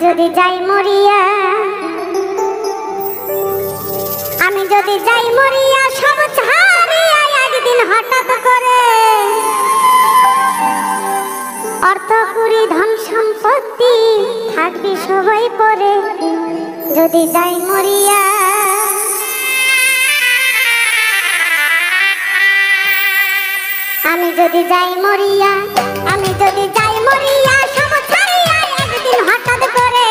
যদি যাই মরিয়া, আমি যদি যাই মরিয়া, সব ছাড়িয়া একদিন হঠাৎ করে অর্থ কুড়ি ধন সম্পত্তি থাকবি সবাই পরে। যদি যাই মরিয়া, আমি যদি যাই মরিয়া, আমি যদি যাই মরিয়া, সব ছাড়িয়া একদিন হঠাৎ করে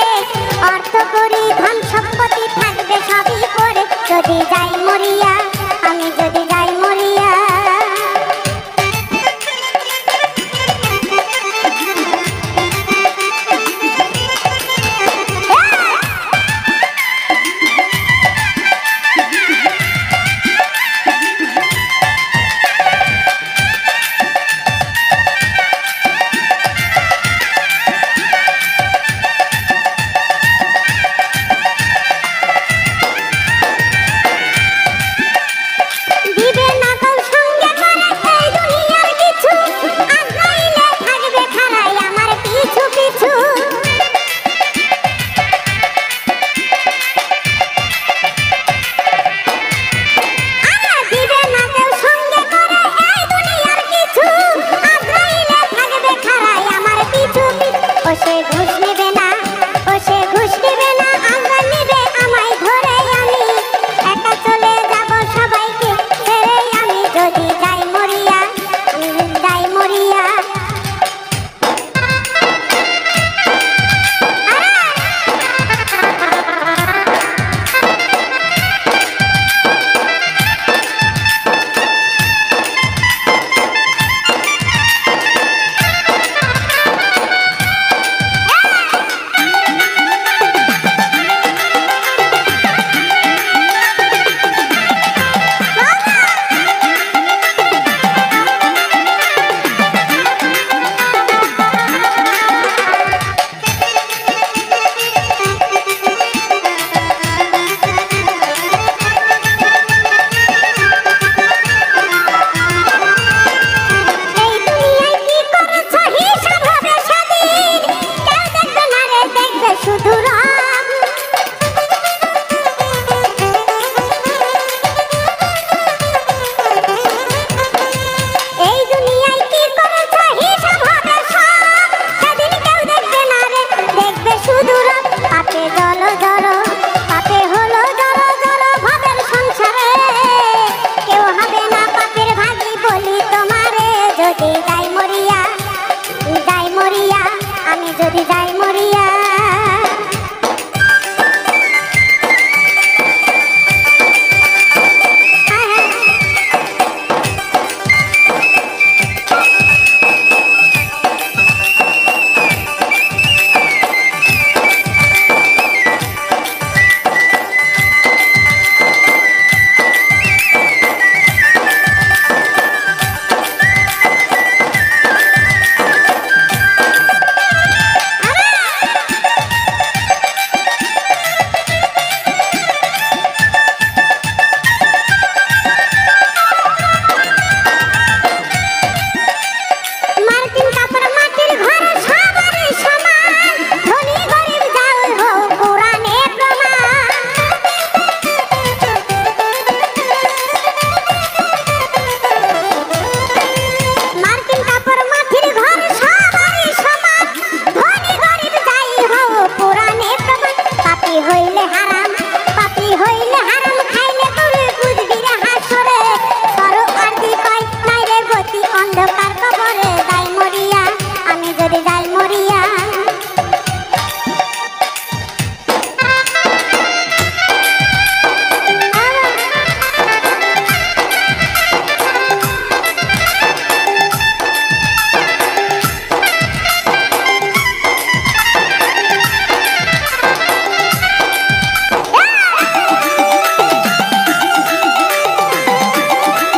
অর্থ করি ধন সম্পত্তি থাকবে সবই পরে। যদি যাই মরিয়া, আমি যদি যাই মরিয়া। সে ঘুষ